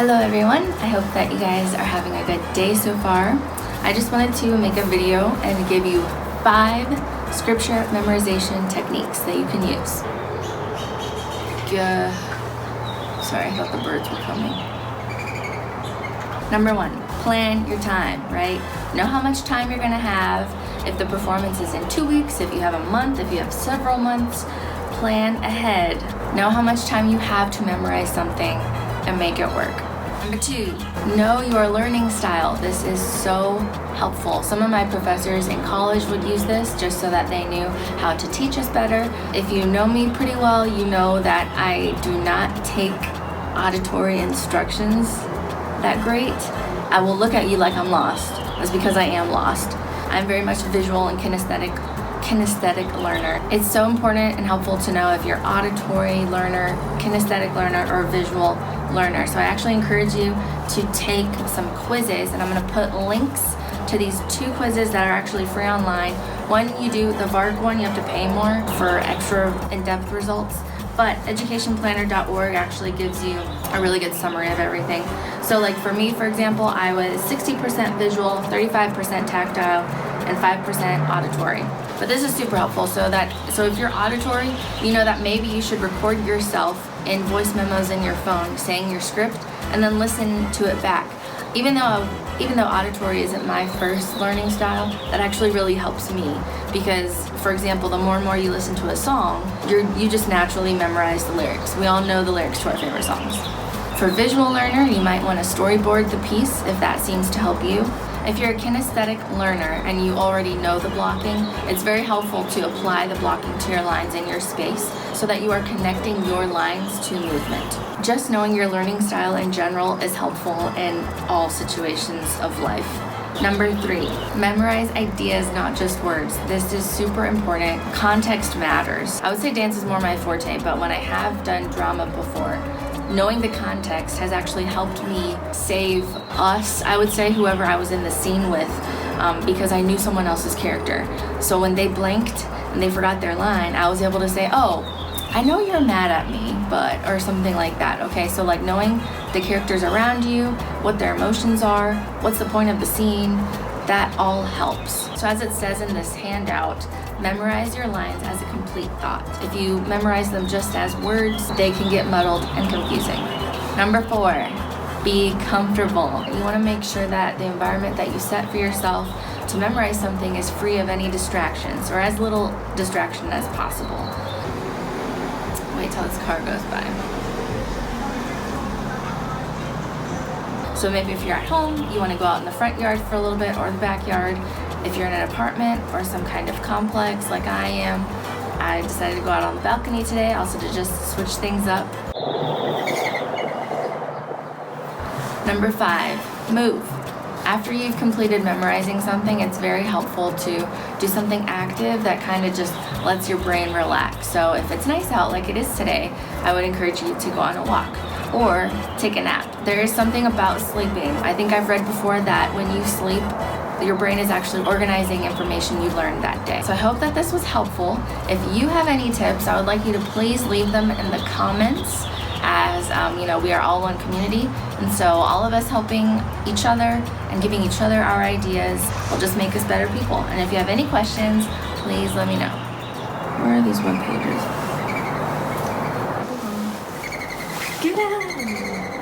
Hello everyone, I hope that you guys are having a good day so far. I just wanted to make a video and give you 5 scripture memorization techniques that you can use. Sorry, I thought the birds were coming. Number 1, plan your time, right? Know how much time you're gonna have. If the performance is in 2 weeks, if you have a month, if you have several months, plan ahead. Know how much time you have to memorize something and make it work. Number 2, know your learning style. This is so helpful. Some of my professors in college would use this just so that they knew how to teach us better. If you know me pretty well, you know that I do not take auditory instructions that great. I will look at you like I'm lost. That's because I am lost. I'm very much visual and kinesthetic learner. It's so important and helpful to know if you're auditory learner, kinesthetic learner, or visual learner. So I actually encourage you to take some quizzes, and I'm going to put links to these 2 quizzes that are actually free online. One, you do the VARC one, you have to pay more for extra in-depth results, but educationplanner.org actually gives you a really good summary of everything. So like for me, for example, I was 60% visual, 35% tactile, and 5% auditory. But this is super helpful so if you're auditory, you know that maybe you should record yourself in voice memos in your phone saying your script and then listen to it back. Even though auditory isn't my first learning style, that actually really helps me because, for example, the more and more you listen to a song, you just naturally memorize the lyrics. We all know the lyrics to our favorite songs. For visual learner, you might want to storyboard the piece if that seems to help you. If you're a kinesthetic learner and you already know the blocking, it's very helpful to apply the blocking to your lines in your space so that you are connecting your lines to movement. Just knowing your learning style in general is helpful in all situations of life. Number 3, memorize ideas, not just words. This is super important. Context matters. I would say dance is more my forte, but when I have done drama before, knowing the context has actually helped me save us, I would say, whoever I was in the scene with, because I knew someone else's character. So when they blanked and they forgot their line, I was able to say, oh, I know you're mad at me, or something like that, okay? So like knowing the characters around you, what their emotions are, what's the point of the scene, that all helps. So as it says in this handout, memorize your lines as a complete thought. If you memorize them just as words, they can get muddled and confusing. Number 4, be comfortable. You want to make sure that the environment that you set for yourself to memorize something is free of any distractions, or as little distraction as possible. Wait till this car goes by. So maybe if you're at home, you want to go out in the front yard for a little bit, or the backyard. If you're in an apartment or some kind of complex like I am, I decided to go out on the balcony today, also to just switch things up. Number 5, move. After you've completed memorizing something, it's very helpful to do something active that kind of just lets your brain relax. So if it's nice out like it is today, I would encourage you to go on a walk or take a nap. There is something about sleeping. I think I've read before that when you sleep, your brain is actually organizing information you learned that day. So I hope that this was helpful. If you have any tips, I would like you to please leave them in the comments, as we are all one community, and so all of us helping each other and giving each other our ideas will just make us better people. And if you have any questions, please let me know. Where are these web pages? Get out!